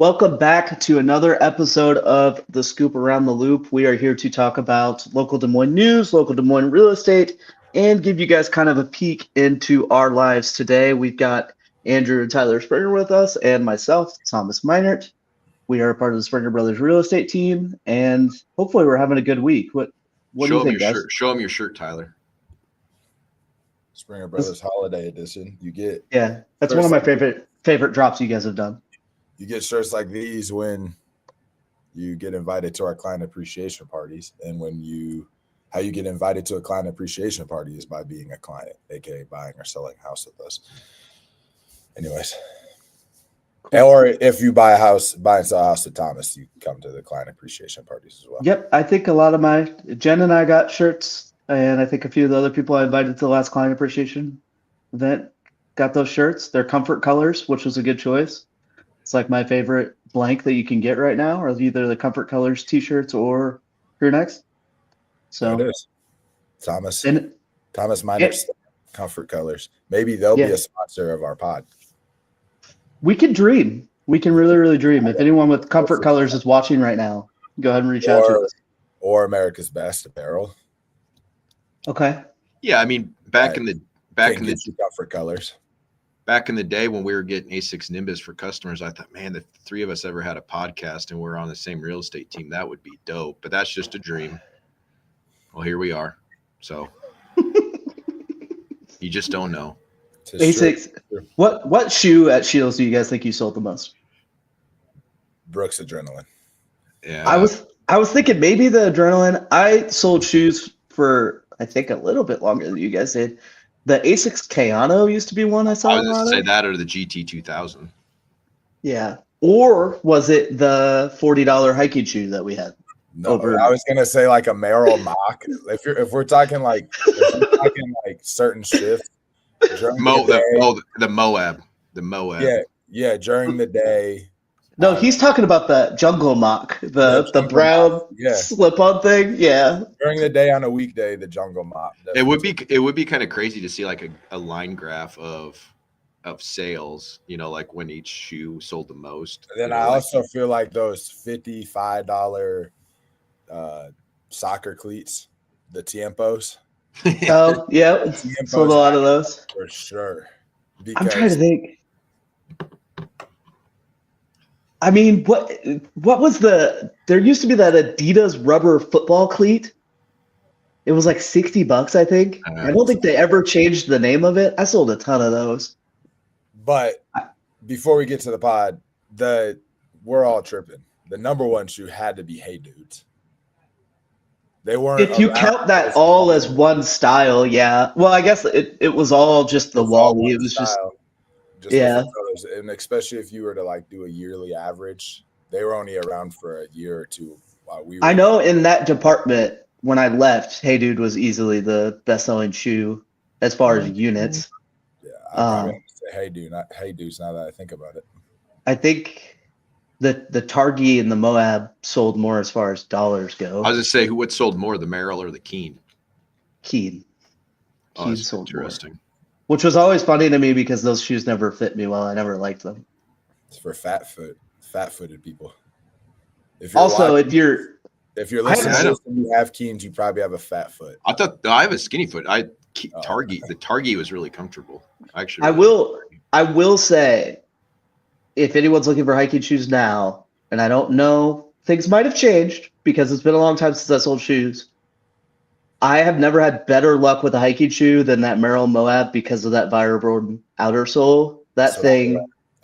Welcome back to another episode of the Scoop Around the Loop. We are here to talk about local Des Moines news, local Des Moines real estate, and give you guys kind of a peek into our lives today. We've got Andrew and Tyler Springer with us, and myself, Thomas Meinert. We are part of the Springer Brothers real estate team, and hopefully we're having a good week. What do you think, guys? Show them your shirt, Tyler. Springer Brothers Holiday Edition. You get that's one of my favorite drops you guys have done. You get shirts like these when you get invited to our client appreciation parties, and how you get invited to a client appreciation party is by being a client, aka buying or selling a house with us. Anyways, or if you buy and sell a house with Thomas, you come to the client appreciation parties as well. Yep, I think a lot of Jen and I got shirts. And I think a few of the other people I invited to the last client appreciation event got those shirts. They're comfort colors, which was a good choice. It's like my favorite blank that you can get right now, or either the comfort colors t-shirts or crew necks. So there it is. Thomas Miner's comfort colors. Maybe they'll be a sponsor of our pod. We can dream. We can really, really dream. If anyone with comfort colors is watching right now, go ahead and reach out to us. Or America's Best Apparel. Okay. Yeah, I mean, back in the comfort colors. Back in the day when we were getting A6 Nimbus for customers, I thought, man, if the three of us ever had a podcast and we're on the same real estate team, that would be dope. But that's just a dream. Well, here we are. So you just don't know. A6. What shoe at Shields do you guys think you sold the most? Brooks Adrenaline. Yeah. I was thinking maybe the Adrenaline. I sold shoes for I think a little bit longer than you guys did. The A6 Kayano used to be one I saw. I was going to say that or the GT2000. Yeah. Or was it the $40 hiking shoe that we had? No, I was going to say like a Merrill Mock. If we're talking like certain shifts. The Moab. The Moab. Yeah, during the day. No, he's talking about the Jungle Mock, the brown slip-on thing. Yeah. During the day on a weekday, the Jungle Mock. It would be kind of crazy to see like a line graph of sales. You know, like when each shoe sold the most. And then I also feel like those $55 soccer cleats, the Tiempos. Oh yeah, sold a lot of those for sure. I'm trying to think. I mean, what was there used to be that Adidas rubber football cleat. It was like $60, I think. I don't think they ever changed the name of it. I sold a ton of those. But before we get to the pod, we're all tripping. The number one shoe had to be Hey Dudes. They weren't. If you count that all as one style, yeah. Well, I guess it was all just the Wally. It was just and especially if you were to like do a yearly average, they were only around for a year or two while we were. I know in that department when I left, Hey Dude was easily the best-selling shoe as far as units. Yeah, I probably have to say Hey Dude, not Hey Dudes. Now that I think about it, I think the Targi and the Moab sold more as far as dollars go. I was gonna say, what sold more, the Merrill or the Keen? Keen. Keen sold interesting. More. Which was always funny to me because those shoes never fit me well. I never liked them. It's for fat-footed people. If you're listening and you have Keens, you probably have a fat foot. I have a skinny foot. The Targi was really comfortable. Actually, I will say, if anyone's looking for hiking shoes now, and I don't know, things might have changed because it's been a long time since I sold shoes. I have never had better luck with a hiking shoe than that Merrill Moab because of that Vibram outer sole. And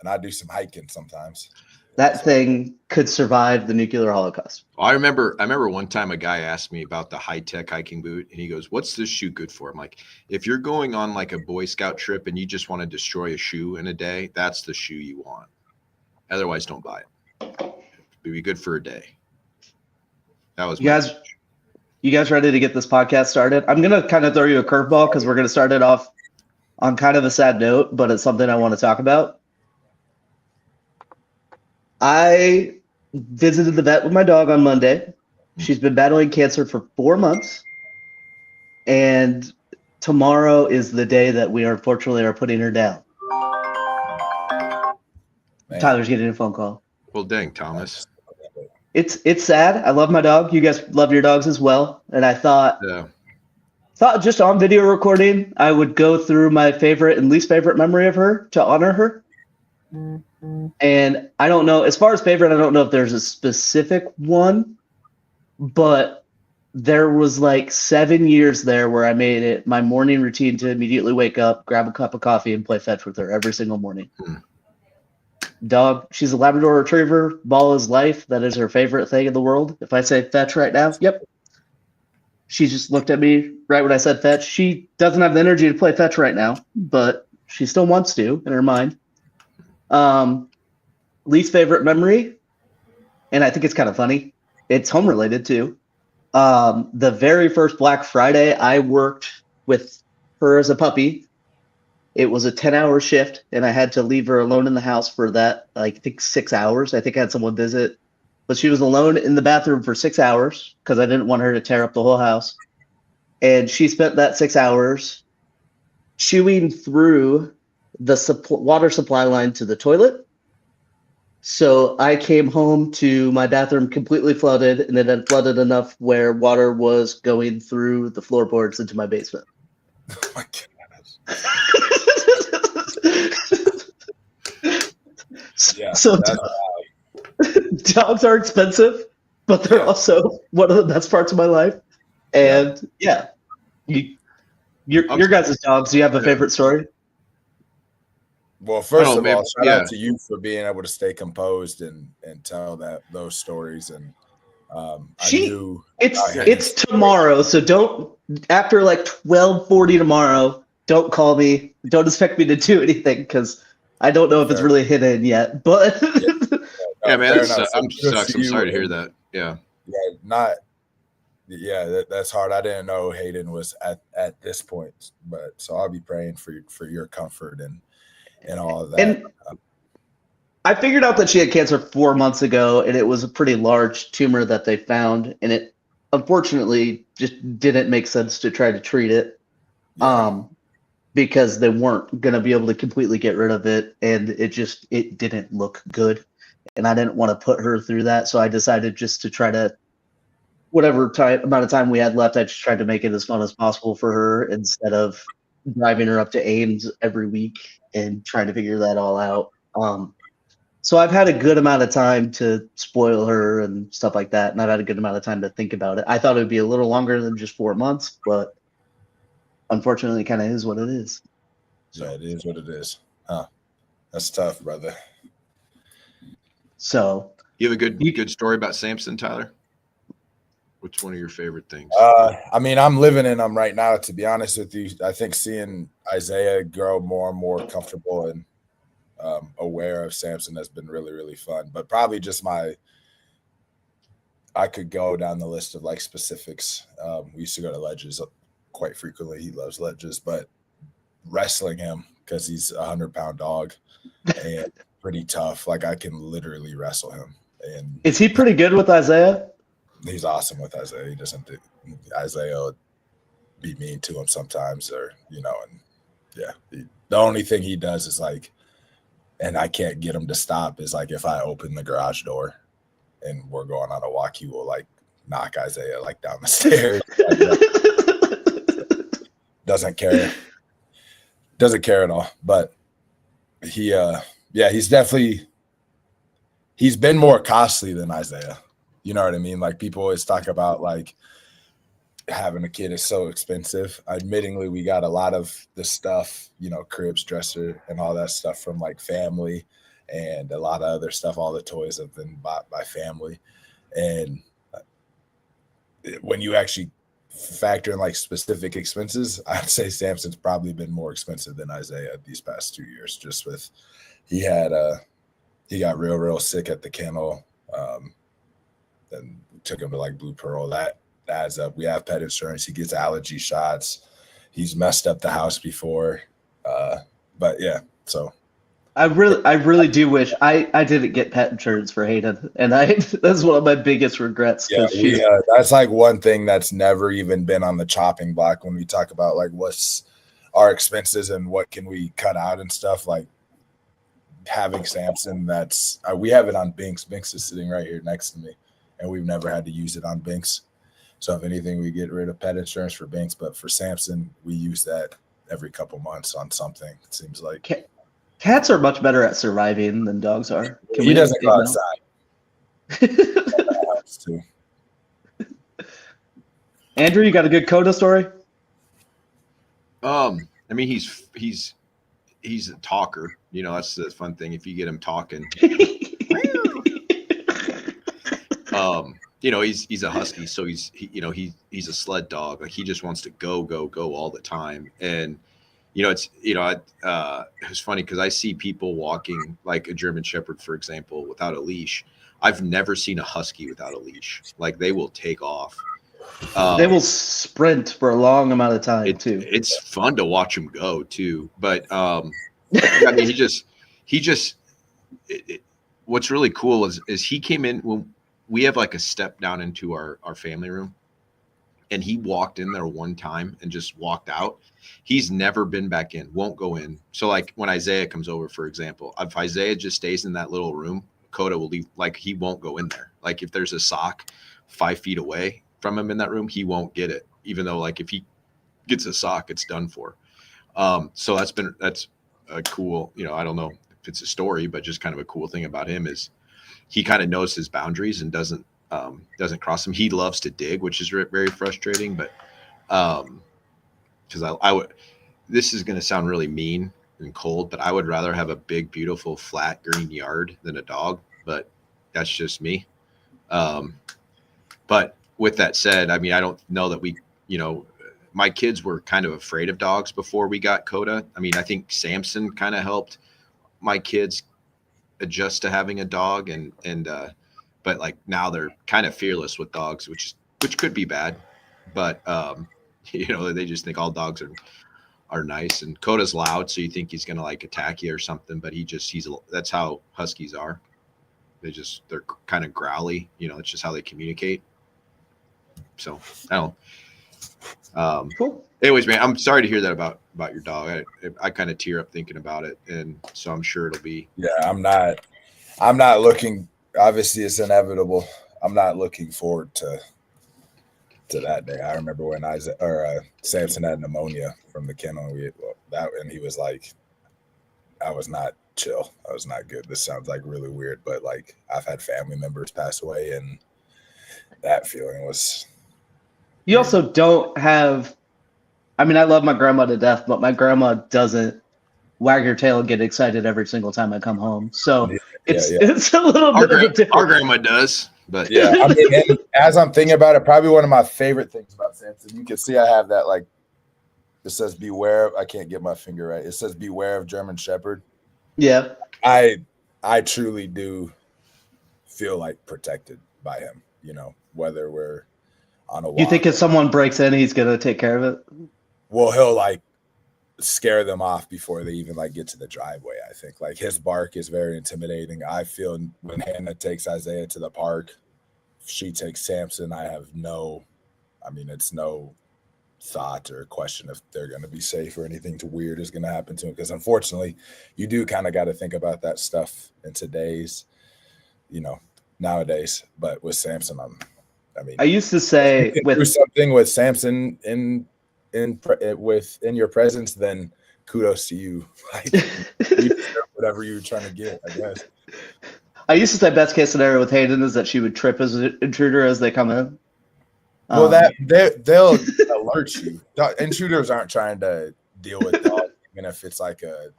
I do some hiking sometimes. That thing could survive the nuclear holocaust. I remember one time a guy asked me about the high-tech hiking boot, and he goes, "What's this shoe good for?" I'm like, if you're going on like a Boy Scout trip and you just want to destroy a shoe in a day, that's the shoe you want. Otherwise, don't buy it. It'd be good for a day. That was You guys ready to get this podcast started? I'm going to kind of throw you a curveball because we're going to start it off on kind of a sad note, but it's something I want to talk about. I visited the vet with my dog on Monday. She's been battling cancer for 4 months. And tomorrow is the day that we unfortunately are putting her down. Man. Tyler's getting a phone call. Well, dang, Thomas. It's sad. I love my dog. You guys love your dogs as well. And I thought just on video recording, I would go through my favorite and least favorite memory of her to honor her. And I don't know, as far as favorite, I don't know if there's a specific one, but there was like 7 years there where I made it my morning routine to immediately wake up, grab a cup of coffee, and play fetch with her every single morning. Dog, she's a Labrador Retriever. Ball is life. That is her favorite thing in the world. If I say fetch right now, yep. She just looked at me right when I said fetch. She doesn't have the energy to play fetch right now, but she still wants to in her mind. Least favorite memory, and I think it's kind of funny. It's home related too. The very first Black Friday, I worked with her as a puppy. It was a 10-hour shift, and I had to leave her alone in the house for that, I think 6 hours. I think I had someone visit, but she was alone in the bathroom for 6 hours because I didn't want her to tear up the whole house. And she spent that 6 hours chewing through the water supply line to the toilet. So I came home to my bathroom completely flooded, and it had flooded enough where water was going through the floorboards into my basement. Oh my Yeah, so dogs are expensive, but they're also one of the best parts of my life. And your guys' dogs, do you have a favorite story? Well, first of all, shout out to you for being able to stay composed and tell those stories. And it's tomorrow, so don't, after like 12:40 tomorrow, don't call me. Don't expect me to do anything because I don't know if it's really hit in yet. But yeah, man, I'm sorry to hear that. That's hard. I didn't know Hayden was at this point, but so I'll be praying for your comfort and all of that. And I figured out that she had cancer 4 months ago, and it was a pretty large tumor that they found, and it unfortunately just didn't make sense to try to treat it, because they weren't going to be able to completely get rid of it, and it didn't look good, and I didn't want to put her through that, so I decided just to try to, whatever amount of time we had left, I just tried to make it as fun as possible for her instead of driving her up to Ames every week and trying to figure that all out. So I've had a good amount of time to spoil her and stuff like that, and I've had a good amount of time to think about it. I thought it would be a little longer than just 4 months, but unfortunately, it kind of is what it is. Yeah, it is what it is. Huh? That's tough, brother. So you have a good story about Samson, Tyler? What's one of your favorite things? I mean, I'm living in them right now, to be honest with you. I think seeing Isaiah grow more and more comfortable and aware of Samson has been really, really fun. But probably just I could go down the list of like specifics. We used to go to ledges quite frequently. He loves ledges, but wrestling him because he's a 100-pound dog and pretty tough. Like I can literally wrestle him. And is he pretty good with Isaiah? He's awesome with Isaiah. He doesn't do Isaiah would be mean to him sometimes, or the only thing he does is like, and I can't get him to stop, is like if I open the garage door and we're going on a walk, he will like knock Isaiah like down the stairs. Doesn't care at all. But he's been more costly than Isaiah. You know what I mean? Like people always talk about like having a kid is so expensive. Admittingly, we got a lot of the stuff, cribs, dresser, and all that stuff from like family, and a lot of other stuff. All the toys have been bought by family. And when you actually factor in like specific expenses, I'd say Samson's probably been more expensive than Isaiah these past 2 years. Just with he got real sick at the kennel. And took him to like Blue Pearl. That adds up. We have pet insurance. He gets allergy shots. He's messed up the house before. But yeah, so I really do wish I didn't get pet insurance for Hayden, and that's one of my biggest regrets. Yeah, that's like one thing that's never even been on the chopping block when we talk about like what's our expenses and what can we cut out and stuff. Like having Samson, that's we have it on Binks. Binks is sitting right here next to me, and we've never had to use it on Binks. So if anything, we get rid of pet insurance for Binks, but for Samson, we use that every couple months on something. It seems like cats are much better at surviving than dogs are. He doesn't go outside. That helps too. Andrew, you got a good Coda story? I mean, he's a talker. You know, that's the fun thing. If you get him talking, you know, he's a husky, so he's a sled dog. Like he just wants to go all the time. And you know, it's funny because I see people walking like a German Shepherd, for example, without a leash. I've never seen a husky without a leash. Like they will take off. They will sprint for a long amount of time too. It's fun to watch him go too. But I mean, what's really cool is he came in when we have like a step down into our family room, and he walked in there one time and just walked out. He's never been back in, won't go in. So like when Isaiah comes over, for example, if Isaiah just stays in that little room, Coda will leave. Like he won't go in there. Like if there's a sock 5 feet away from him in that room, he won't get it, even though like if he gets a sock, it's done for. So that's a cool, you know, I don't know if it's a story, but just kind of a cool thing about him is he kind of knows his boundaries and doesn't cross them. He loves to dig, which is very frustrating, but because I would, this is going to sound really mean and cold, but I would rather have a big, beautiful, flat green yard than a dog, but that's just me. But with that said, I mean, I don't know that my kids were kind of afraid of dogs before we got Coda. I mean, I think Samson kind of helped my kids adjust to having a dog, but like now they're kind of fearless with dogs, which could be bad, but you know, they just think all dogs are nice, and Coda's loud, so you think he's gonna like attack you or something, but that's how huskies are. They're kind of growly, you know, it's just how they communicate. So I don't cool. Anyways, man, I'm sorry to hear that about your dog. I kind of tear up thinking about it, and so I'm sure it'll be. Yeah, I'm not looking. Obviously, it's inevitable. I'm not looking forward to that day. I remember when Samson had pneumonia from the kennel, and he was like, I was not chill. I was not good. This sounds like really weird, but like I've had family members pass away, and that feeling was. You also don't have, I mean, I love my grandma to death, but my grandma doesn't wag her tail and get excited every single time I come home. So it's a little bit of a different. Our grandma does, but yeah. I mean, and as I'm thinking about it, probably one of my favorite things about Samson, you can see I have that, like, it says beware. I can't get my finger right. It says beware of German Shepherd. Yeah. I truly do feel like protected by him, you know, whether we're on a walk. You think if someone breaks in, he's going to take care of it? Well, he'll like scare them off before they even like get to the driveway. I think like his bark is very intimidating. I feel when Hannah takes Isaiah to the park, she takes Samson. It's no thought or question if they're going to be safe or anything too weird is going to happen to him. Because unfortunately, you do kind of got to think about that stuff in today's, you know, nowadays. But with Samson, I used to say with something with Samson in your presence, then kudos to you. Like whatever you're trying to get, I guess. I used to say best case scenario with Hayden is that she would trip as an intruder as they come in. Well, they'll alert you. Intruders aren't trying to deal with dogs, even if it's like a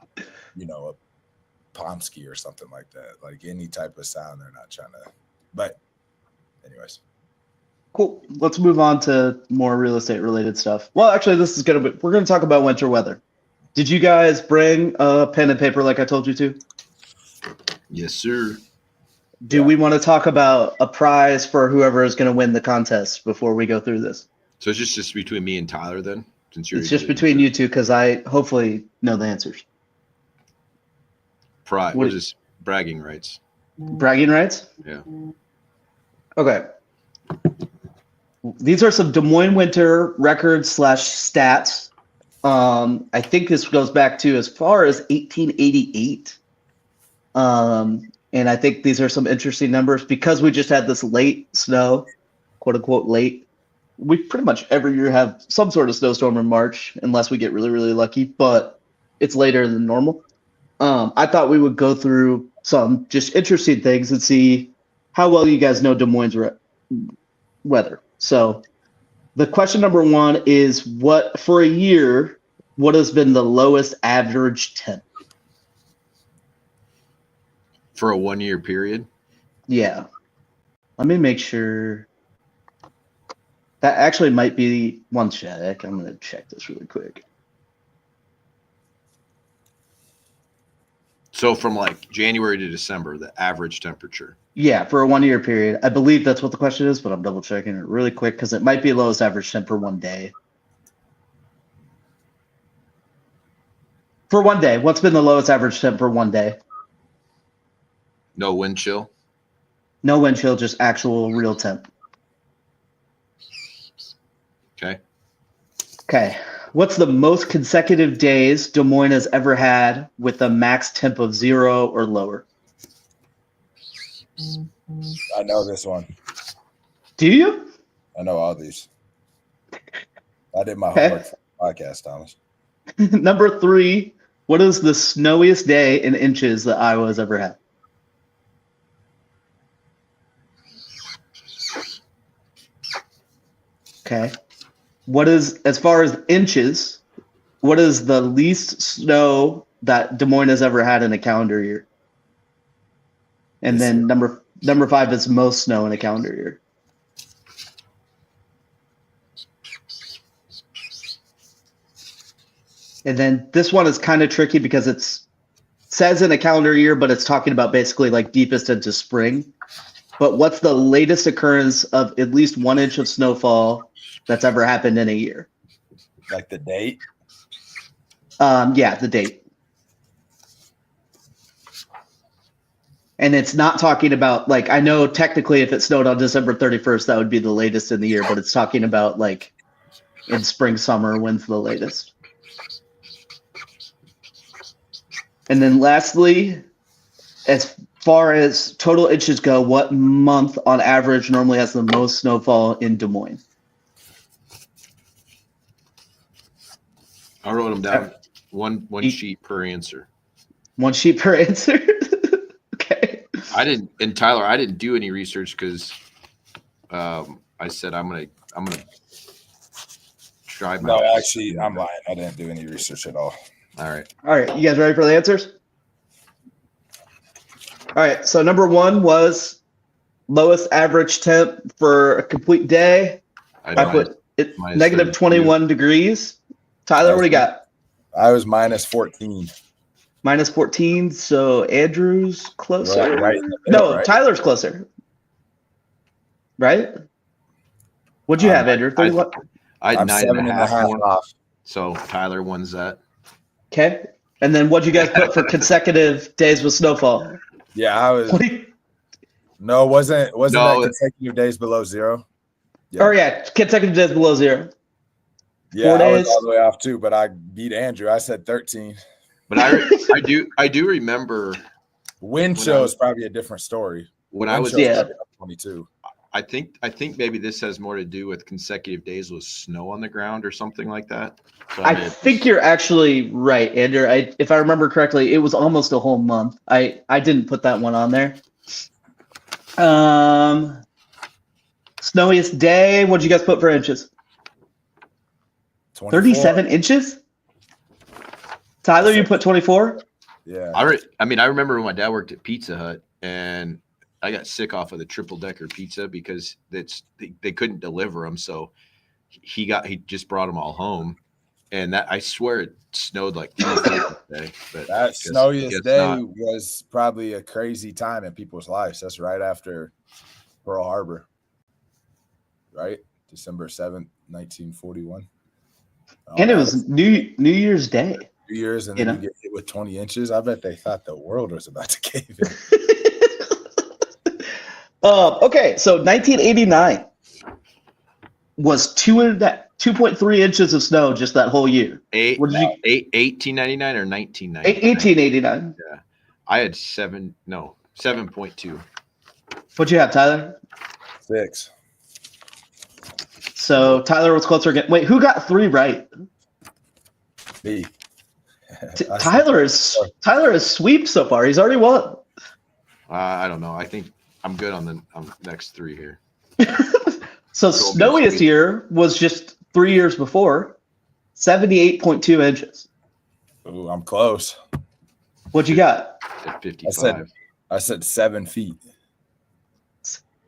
Pomsky or something like that. Like any type of sound, they're not trying to. But anyways. Cool. Let's move on to more real estate related stuff. Well, actually, we're going to talk about winter weather. Did you guys bring a pen and paper like I told you to? Yes, sir. Do we want to talk about a prize for whoever is going to win the contest before we go through this? So it's just between me and Tyler then? It's just between you two because I hopefully know the answers. What is this? Bragging rights. Bragging rights? Yeah. Okay. These are some Des Moines winter records / stats. I think this goes back to as far as 1888. And I think these are some interesting numbers because we just had this late snow, quote unquote late. We pretty much every year have some sort of snowstorm in March, unless we get really, really lucky, but it's later than normal. I thought we would go through some just interesting things and see how well you guys know Des Moines weather. So the question number one is what for a year, what has been the lowest average temp? For a 1 year period? Yeah. Let me make sure. That actually might be one check. I'm going to check this really quick. So from like January to December, the average temperature. Yeah, for a 1 year period. I believe that's what the question is, but I'm double checking it really quick because it might be lowest average temp for 1 day. For 1 day, what's been the lowest average temp for 1 day? No wind chill? No wind chill, just actual real temp. Okay. Okay. What's the most consecutive days Des Moines has ever had with a max temp of 0 or lower? I know this one. Do you? I know all these. I did my Okay. homework for the podcast, Thomas. Number 3, what is the snowiest day in inches that Iowa has ever had? Okay. What is, as far as inches, what is the least snow that Des Moines has ever had in a calendar year? And then number 5 is most snow in a calendar year. And then this one is kind of tricky because it says in a calendar year, but it's talking about basically like deepest into spring. But what's the latest occurrence of at least 1 inch of snowfall that's ever happened in a year? Like the date? Yeah, the date. And it's not talking about, like, I know technically if it snowed on December 31st, that would be the latest in the year, but it's talking about like in spring, summer, when's the latest? And then lastly, as far as total inches go, what month on average normally has the most snowfall in Des Moines? I wrote them down. One sheet per answer. 1 sheet per answer? Okay. I didn't do any research because I said I'm gonna try my No, actually, I'm lying. I didn't do any research at all. All right. All right, you guys ready for the answers? All right, so number 1 was lowest average temp for a complete day. I put it negative 21 degrees. Tyler, what do you got? I was minus 14. Minus 14, so Andrew's closer. Right in the middle, No, right? Tyler's closer. Right? What'd you have, Andrew? 31? I had I'm 9.5 more. off. So Tyler wins that. Okay. And then what'd you guys put for consecutive days with snowfall? Yeah, I was. 20? No, wasn't No, that consecutive days below 0? Yeah. Oh, yeah, consecutive days below 0. Yeah, 4 I was days. all the way off too, but I beat Andrew. I said 13. But I do remember Wind chill is probably a different story. when I was 22. I think maybe this has more to do with consecutive days with snow on the ground or something like that. So I think you're actually right, Andrew. If I remember correctly, it was almost a whole month. I didn't put that one on there. Snowiest day. What'd you guys put for inches? 24. 37 inches? Tyler, you put 24? Yeah. I remember when my dad worked at Pizza Hut and I got sick off of the triple decker pizza because they couldn't deliver them. So he just brought them all home. And that, I swear it snowed like 3 feet that day. But That snowiest day was probably a crazy time in people's lives. That's right after Pearl Harbor, right? December 7th, 1941. And it was New Year's Day. 2 years, and then you get hit with 20 inches. I bet they thought the world was about to cave in. Okay, so 1989 was 2.3 inches of snow just that whole year. 1899 or 1999? 1889. Yeah. I had 7.2. What'd you have, Tyler? 6. So Tyler was closer again. Wait, who got 3 right? Me. Tyler is sweep so far. He's already won. I don't know. I think I'm good on the next 3 here. So snowiest year was just 3 years before, 78.2 inches. Ooh, I'm close. What'd you got? At 55. I said 7 feet.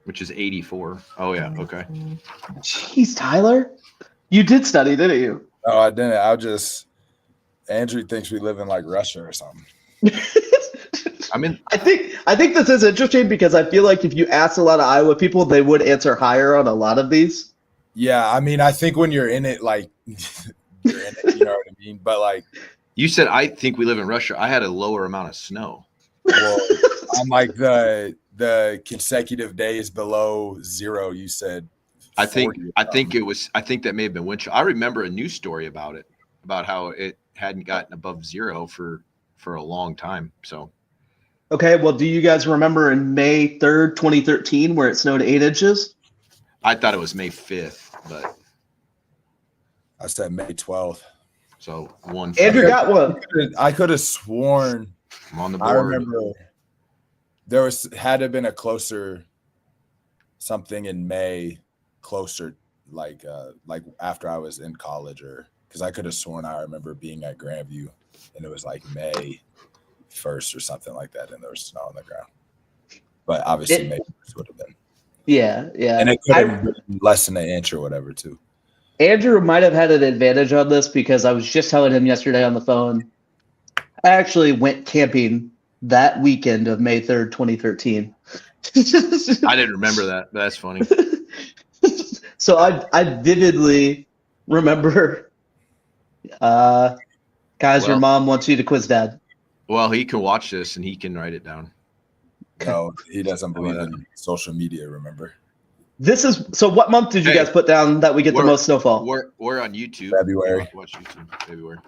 Which is 84. Oh, yeah. Okay. Jeez, Tyler. You did study, didn't you? No, I didn't. Andrew thinks we live in like Russia or something. I think this is interesting because I feel like if you asked a lot of Iowa people, they would answer higher on a lot of these. Yeah, I mean, I think when you're in it, like you're in it, you know what I mean? But like you said, I think we live in Russia. I had a lower amount of snow. Well, on like the consecutive days below 0, you said. I think that may have been wind chill. I remember a news story about it, about how it hadn't gotten above 0 for a long time. So, okay, well, do you guys remember in May 3rd, 2013, where it snowed 8 inches? I thought it was May 5th, but I said May 12th. So one. Andrew got one. I could have sworn. I'm on the board. I remember there had to have been a closer something in May, closer like after I was in college, or because I could have sworn I remember being at Grandview and it was like May 1st or something like that, and there was snow on the ground. But obviously May 1st would have been. Yeah. And it could have been less than an inch or whatever too. Andrew might have had an advantage on this because I was just telling him yesterday on the phone. I actually went camping that weekend of May 3rd, 2013. I didn't remember that, but that's funny. So I vividly remember, guys, your mom wants you to quiz dad. Well, he can watch this and he can write it down. No, he doesn't believe in social media, remember? So what month did you guys put down that we get the most snowfall? We're on YouTube. February. Watch YouTube. February.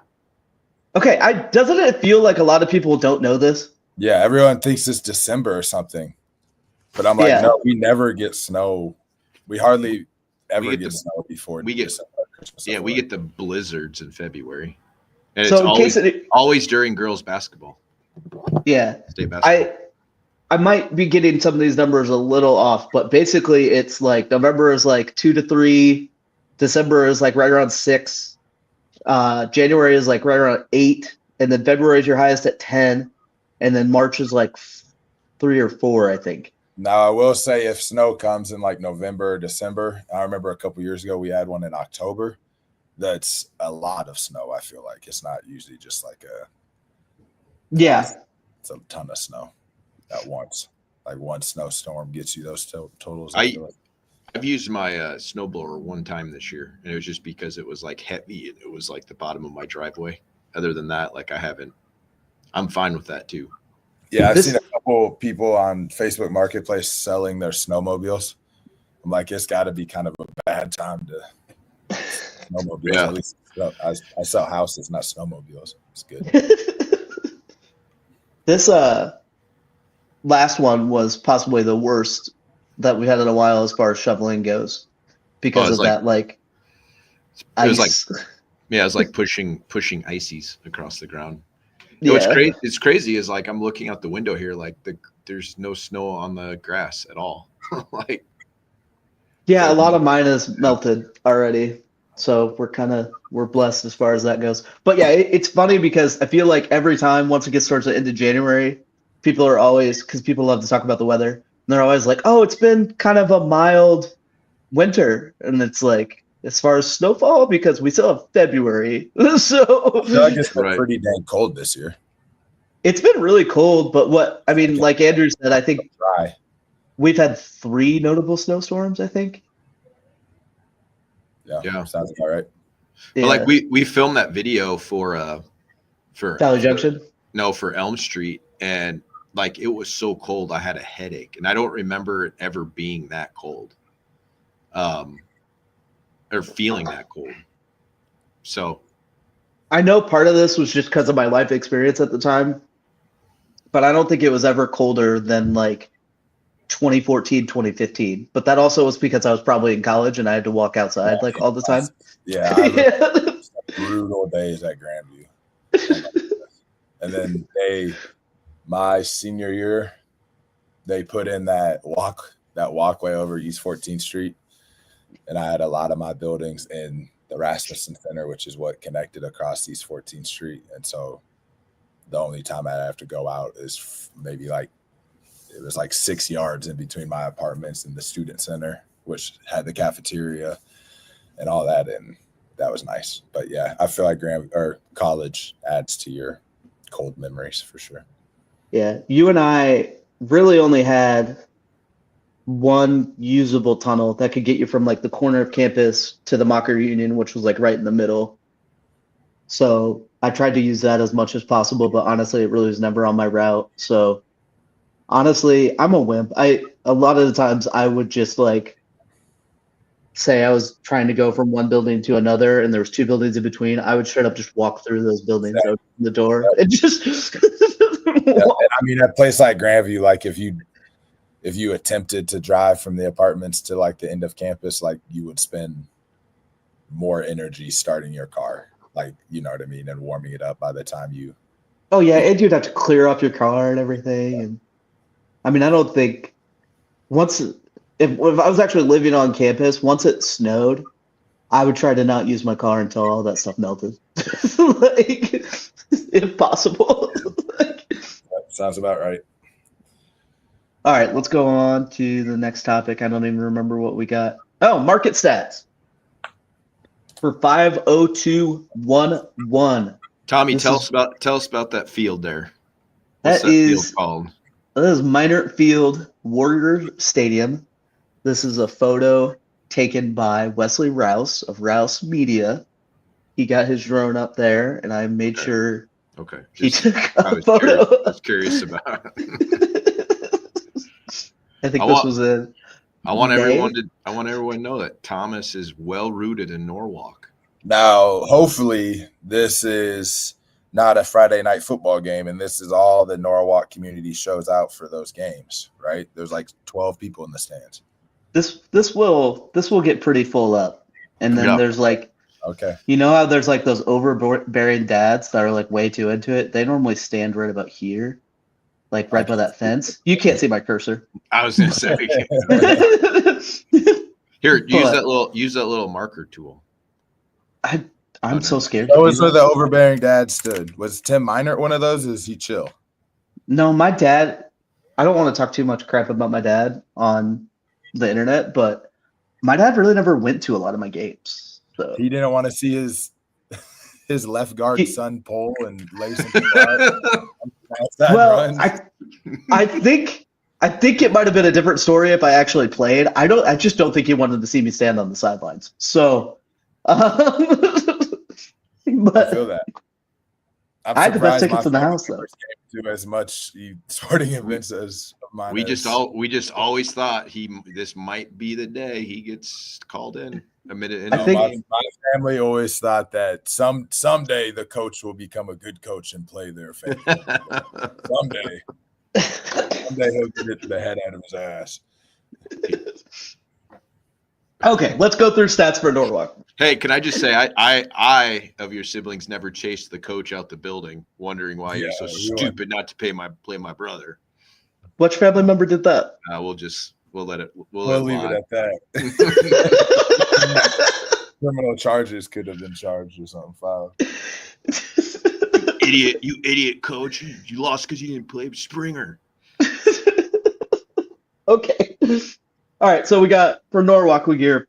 Okay, doesn't it feel like a lot of people don't know this? Yeah, everyone thinks it's December or something. But I'm like, no, we never get snow. We hardly ever get snow before December, Christmas. Yeah, we get the blizzards in February. And so it's always during girls basketball. Yeah. State basketball. I might be getting some of these numbers a little off, but basically it's like November is like 2 to 3, December is like right around 6, January is like right around 8, and then February is your highest at 10, and then March is like 3 or 4, I think. Now, I will say if snow comes in like November or December, I remember a couple years ago we had one in October. That's a lot of snow, I feel like. It's not usually just like it's a ton of snow at once. Like one snowstorm gets you those totals. I've used my snowblower one time this year, and it was just because it was like heavy and it was like the bottom of my driveway. Other than that, like I'm fine with that too. Yeah, I've seen a couple people on Facebook Marketplace selling their snowmobiles. I'm like, it's got to be kind of a bad time to snowmobiles. Yeah. At least I sell houses, not snowmobiles. It's good. This last one was possibly the worst that we've had in a while as far as shoveling goes because of that ice. It was like pushing ices across the ground. What's crazy? It's crazy. Is like I'm looking out the window here, like there's no snow on the grass at all. A lot of mine is melted already, so we're blessed as far as that goes. But yeah, it's funny because I feel like every time once it gets towards the end of January, people are always, because people love to talk about the weather, and they're always like, "Oh, it's been kind of a mild winter," and it's like, as far as snowfall, because we still have February. So I guess it's been pretty dang cold this year. It's been really cold, but like Andrew said, I think we've had 3 notable snowstorms, I think. Yeah. Sounds about right. Yeah. But like we filmed that video for Valley Junction? No, for Elm Street, and like it was so cold I had a headache, and I don't remember it ever being that cold. Or feeling that cold. So I know part of this was just because of my life experience at the time. but I don't think it was ever colder than like 2014, 2015. But that also was because I was probably in college and I had to walk outside like all the time. Yeah, I remember brutal days at Grandview. And then my senior year, they put in that walkway over East 14th Street. And I had a lot of my buildings in the Rasmussen Center, which is what connected across East 14th Street. And so the only time I have to go out is maybe like, it was like 6 yards in between my apartments and the student center, which had the cafeteria and all that. And that was nice. But yeah, I feel like college adds to your cold memories for sure. Yeah. You and I really only had one usable tunnel that could get you from like the corner of campus to the Mocker Union, which was like right in the middle. So I tried to use that as much as possible, but honestly, it really was never on my route. So honestly, I'm a wimp. A lot of the times I would just like say I was trying to go from one building to another and there was 2 buildings in between. I would straight up just walk through those buildings, open the door, and just I mean, a place like Grandview, like if you attempted to drive from the apartments to like the end of campus, like you would spend more energy starting your car, like, you know what I mean, and warming it up by the time you. Oh yeah, and you'd have to clear up your car and everything. And I mean, I don't think if I was actually living on campus, once it snowed, I would try to not use my car until all that stuff melted. Like, if possible. That sounds about right. All right, let's go on to the next topic. I don't even remember what we got. Oh, market stats for 50211. Tommy, tell us about that field there. What's that field called? That is Minert Field Warrior Stadium. This is a photo taken by Wesley Rouse of Rouse Media. He got his drone up there, and I made sure he took a photo. I was curious about it. I think this was a. I want everyone to know that Thomas is well rooted in Norwalk. Now, hopefully, this is not a Friday night football game, and this is all the Norwalk community shows out for those games, right? There's like 12 people in the stands. This will get pretty full up, and then there's like, you know how there's like those overbearing dads that are like way too into it. They normally stand right about here. Like right by that fence. You can't see my cursor. I was gonna say. Here, use that little marker tool. I'm so scared. That was where the overbearing dad stood. Was Tim Minert one of those? Or is he chill? No, my dad. I don't want to talk too much crap about my dad on the internet, but my dad really never went to a lot of my games. So he didn't want to see his left guard son pull and lay something out. Well, I think it might have been a different story if I actually played. I just don't think he wanted to see me stand on the sidelines. So, but I feel that. I had the best tickets in the house though. To as much sporting events as mine. We just always thought this might be the day he gets called in. A minute in. My family always thought that someday the coach will become a good coach and play their family. someday he'll get the head out of his ass. Okay, let's go through stats for Norwalk. Hey, can I just say I of your siblings never chased the coach out the building, wondering why you're so stupid not to play my brother. Which family member did that? We'll leave it at that. Criminal charges could have been charged or something filed. You idiot coach. You lost because you didn't play Springer. Okay. All right. So we got for Norwalk here.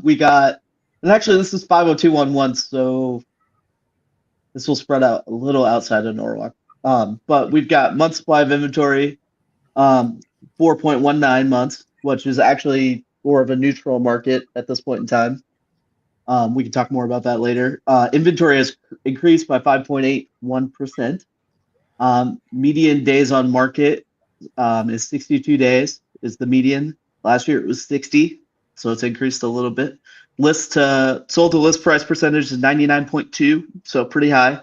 We got, and actually this is 50211, so this will spread out a little outside of Norwalk. But we've got month supply of inventory, 4.19 months, which is actually more of a neutral market at this point in time. We can talk more about that later. Inventory has increased by 5.81%. Median days on market is 62 days is the median. Last year it was 60, so it's increased a little bit. Sold to list price percentage is 99.2, so pretty high.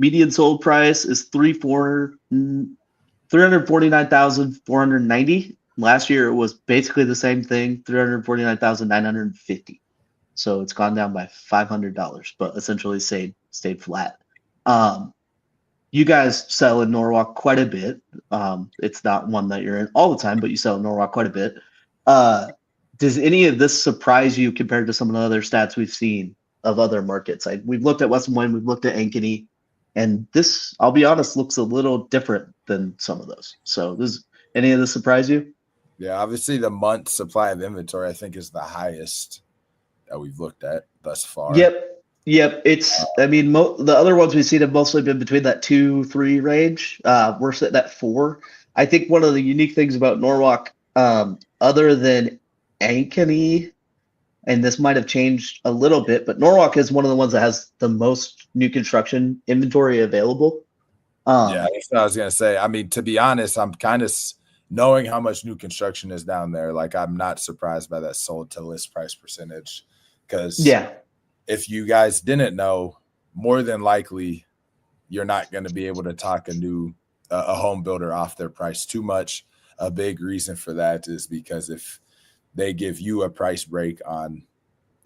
median sold price is 349,490. Last year it was basically the same thing, 349,950. So it's gone down by $500, but essentially stayed flat. You guys sell in Norwalk quite a bit. It's not one that you're in all the time, but you sell in Norwalk quite a bit. Does any of this surprise you compared to some of the other stats we've seen of other markets? We've looked at West Des Moines, we've looked at Ankeny, and this, I'll be honest, looks a little different than some of those. So does any of this surprise you? Yeah, obviously the month supply of inventory, I think, is the highest that we've looked at thus far. Yep. It's, I mean, the other ones we've seen have mostly been between that 2-3 range. We're sitting at 4. I think one of the unique things about Norwalk, other than Ankeny, and this might have changed a little bit, but Norwalk is one of the ones that has the most new construction inventory available. Yeah, that's what I was gonna say. I mean, to be honest, I'm kind of knowing how much new construction is down there. Like, I'm not surprised by that sold to list price percentage, because if you guys didn't know, more than likely you're not going to be able to talk a home builder off their price too much. A big reason for that is because if they give you a price break on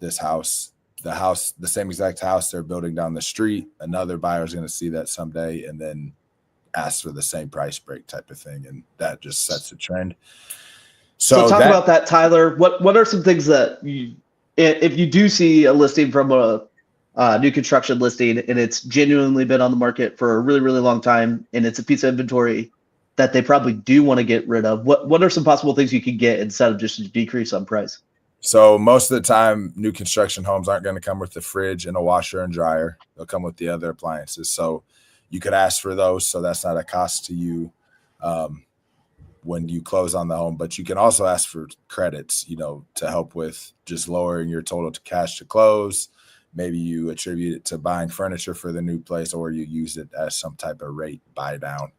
this house, the same exact house they're building down the street, another buyer is going to see that someday and then ask for the same price break type of thing, and that just sets a trend. So talk about that, Tyler. What are some things that if you do see a listing from a new construction listing and it's genuinely been on the market for a really, really long time and it's a piece of inventory that they probably do want to get rid of, what are some possible things you could get instead of just a decrease on price? So most of the time, new construction homes aren't going to come with the fridge and a washer and dryer. They'll come with the other appliances. So you could ask for those, so that's not a cost to you when you close on the home. But you can also ask for credits, to help with just lowering your total to cash to close. Maybe you attribute it to buying furniture for the new place, or you use it as some type of rate buy down.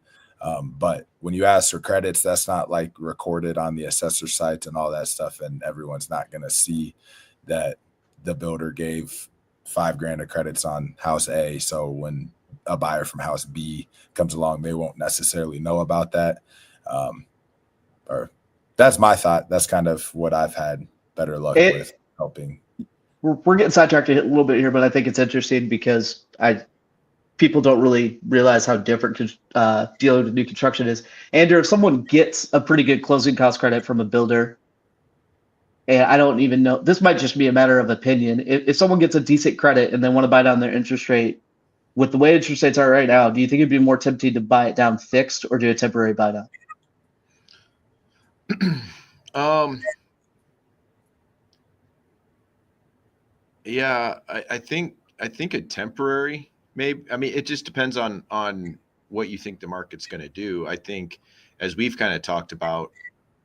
But when you ask for credits, that's not like recorded on the assessor sites and all that stuff. And everyone's not going to see that the builder gave $5,000 of credits on house A. So when a buyer from house B comes along, they won't necessarily know about that. Or that's my thought. That's kind of what I've had better luck with helping. We're getting sidetracked a little bit here, but I think it's interesting because people don't really realize how different dealing with new construction is. Andrew, if someone gets a pretty good closing cost credit from a builder, and I don't even know, this might just be a matter of opinion. If someone gets a decent credit and they want to buy down their interest rate, with the way interest rates are right now, do you think it'd be more tempting to buy it down fixed or do a temporary buy down? Yeah, I think a temporary, maybe. I mean, it just depends on what you think the market's going to do. I think, as we've kind of talked about,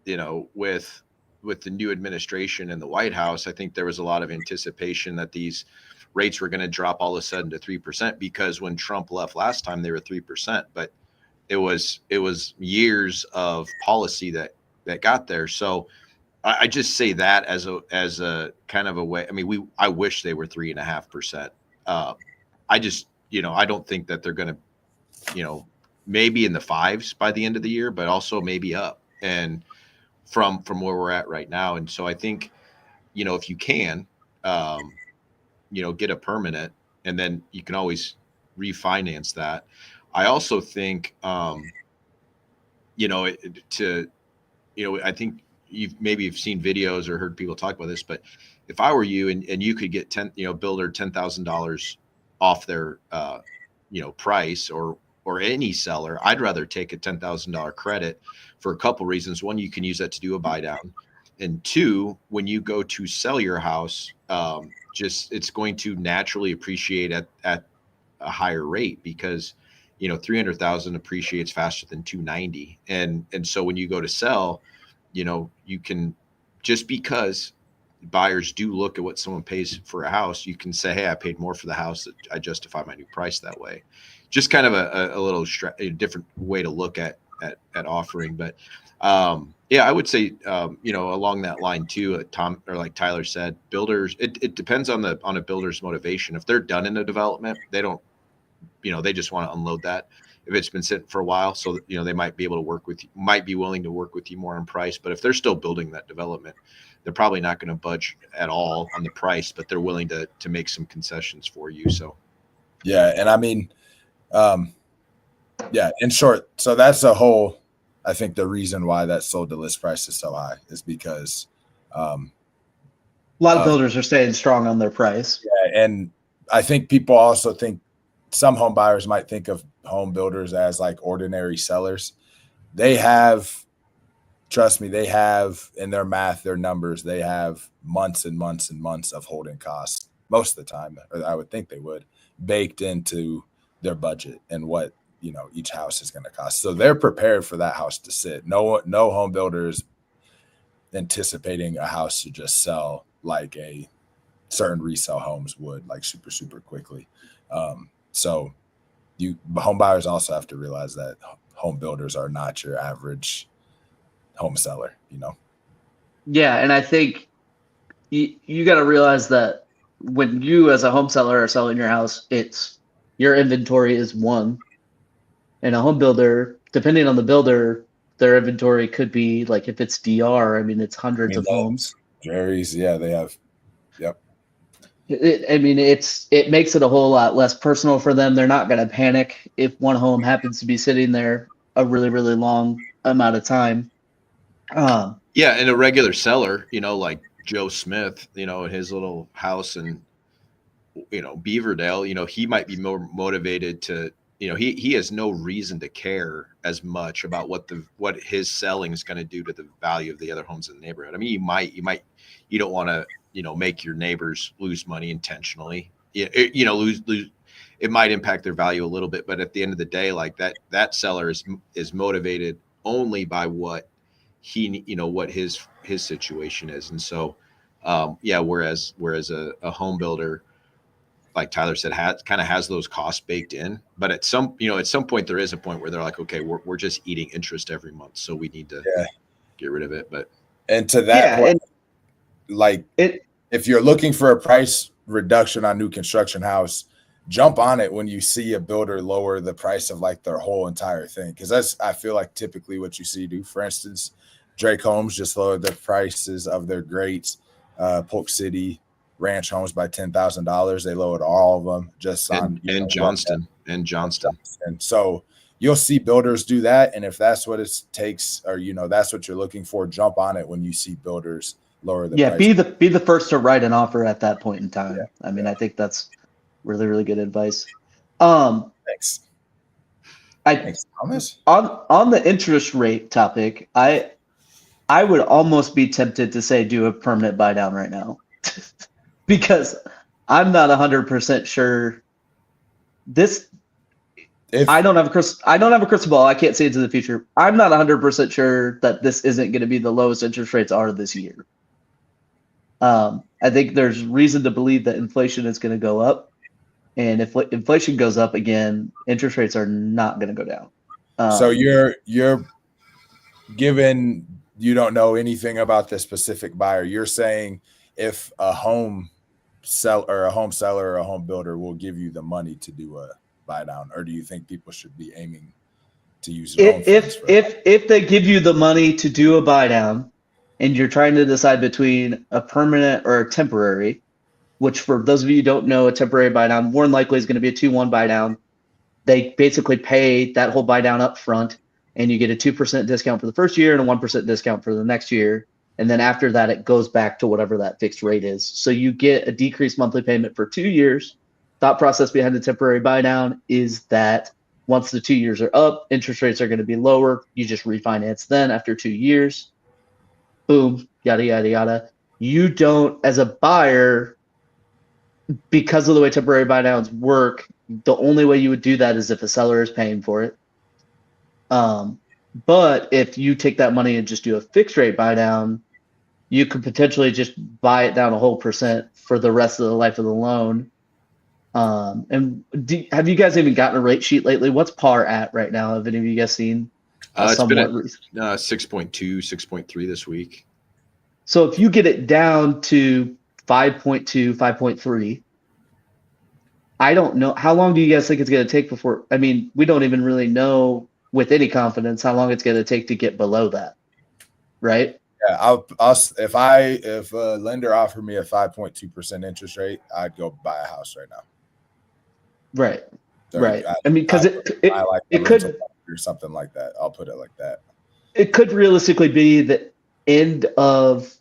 with the new administration in the White House, I think there was a lot of anticipation that these rates were going to drop all of a sudden to 3%, because when Trump left last time, they were 3%, but it was years of policy that got there. So I just say that as a kind of a way. I mean, I wish they were 3.5%. I just, I don't think that they're going to, maybe in the 5s by the end of the year, but also maybe up and from where we're at right now. And so I think, if you can, get a permanent, and then you can always refinance that. I also think, I think you've seen videos or heard people talk about this, but if I were you and you could get builder $10,000 off their, price, or any seller, I'd rather take a $10,000 credit for a couple reasons. One, you can use that to do a buy down. And two, when you go to sell your house, it's going to naturally appreciate at a higher rate, because 300,000 appreciates faster than 290. And so when you go to sell, you can, just because buyers do look at what someone pays for a house, you can say, hey, I paid more for the house, that I justify my new price that way. Just kind of a little different way to look at offering. But I would say, along that line too, Tom, or like Tyler said, builders, it depends on a builder's motivation. If they're done in a development, they don't they just want to unload that if it's been sitting for a while. So, they might be able to work with you, might be willing to work with you more on price. But if they're still building that development, they're probably not going to budge at all on the price, but they're willing to make some concessions for you. So, yeah. And I mean, yeah, in short, so that's I think the reason why that sold to list price is so high is because a lot of builders are staying strong on their price. Yeah, and I think people also think some home buyers might think of home builders as like ordinary sellers. They have, trust me, they have in their math, their numbers, they have months and months and months of holding costs most of the time, or I would think they would, baked into their budget and what each house is going to cost. So they're prepared for that house to sit. No home builder is anticipating a house to just sell like a certain resale homes would, like super, super quickly. So home buyers also have to realize that home builders are not your average home seller, Yeah, and I think you got to realize that when you as a home seller are selling your house, it's your inventory is one. And a home builder, depending on the builder, their inventory could be like, if it's DR, I mean, it's hundreds of homes. Jerry's, yeah, they have. Yep. It makes it a whole lot less personal for them. They're not going to panic if one home happens to be sitting there a really, really long amount of time. Yeah, and a regular seller, like Joe Smith, in his little house in, Beaverdale, he might be more motivated to, he has no reason to care as much about what his selling is going to do to the value of the other homes in the neighborhood. I mean, you don't want to, make your neighbors lose money intentionally. Lose. It might impact their value a little bit, but at the end of the day, like that seller is motivated only by what what his situation is. And so, whereas a home builder, like Tyler said, has those costs baked in, but at some point there is a point where they're like, okay, we're just eating interest every month, so we need to get rid of it. But and to that point, if you're looking for a price reduction on new construction house, jump on it when you see a builder lower the price of like their whole entire thing, because that's, I feel like, typically what you see do. For instance, Drake Homes just lowered the prices of their greats, Polk City ranch homes by $10,000. They lowered all of them just on Johnston. And so you'll see builders do that, and if that's what it takes, or that's what you're looking for, jump on it when you see builders lower the price. Be the first to write an offer at that point in time. Yeah. I think that's really, really good advice. Thanks. Thanks, Thomas. On the interest rate topic, I would almost be tempted to say do a permanent buy down right now. Because I'm not 100% sure I don't have a crystal ball. I can't see into the future. I'm not 100% sure that this isn't going to be the lowest interest rates are this year. I think there's reason to believe that inflation is going to go up, and if inflation goes up again, interest rates are not going to go down. So you're given you don't know anything about the specific buyer, you're saying if a home seller or a home builder will give you the money to do a buy down, or do you think people should be aiming to use their own funds for if they give you the money to do a buy down and you're trying to decide between a permanent or a temporary, which for those of you who don't know, a temporary buy down more than likely is going to be a 2-1 buy down. They basically pay that whole buy down up front, and you get a 2% discount for the first year and a 1% discount for the next year. And then after that, it goes back to whatever that fixed rate is. So you get a decreased monthly payment for 2 years. Thought process behind the temporary buy down is that once the 2 years are up, interest rates are going to be lower. You just refinance then after 2 years. Boom, yada, yada, yada. You don't, as a buyer, because of the way temporary buy downs work, the only way you would do that is if a seller is paying for it. But if you take that money and just do a fixed rate buy down, you could potentially just buy it down a whole percent for the rest of the life of the loan. And have you guys even gotten a rate sheet lately? What's par at right now? Have any of you guys seen? It's been at 6.2, 6.3 this week. So if you get it down to 5.2, 5.3, I don't know. How long do you guys think it's going to take before? I mean, we don't even really know with any confidence how long it's going to take to get below that, right? Yeah, if a lender offered me a 5.2% interest rate, I'd go buy a house right now. Right. Right. I I mean, because it could or something like that. I'll put it like that. It could realistically be the end of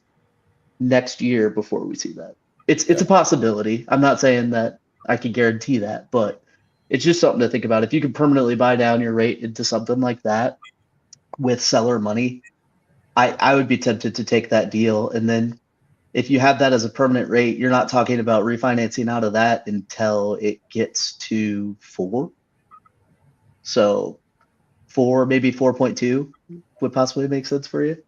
next year before we see that. It's a possibility. I'm not saying that I can guarantee that, but it's just something to think about. If you can permanently buy down your rate into something like that with seller money, I would be tempted to take that deal. And then if you have that as a permanent rate, you're not talking about refinancing out of that until it gets to 4. So 4, maybe 4.2 would possibly make sense for you.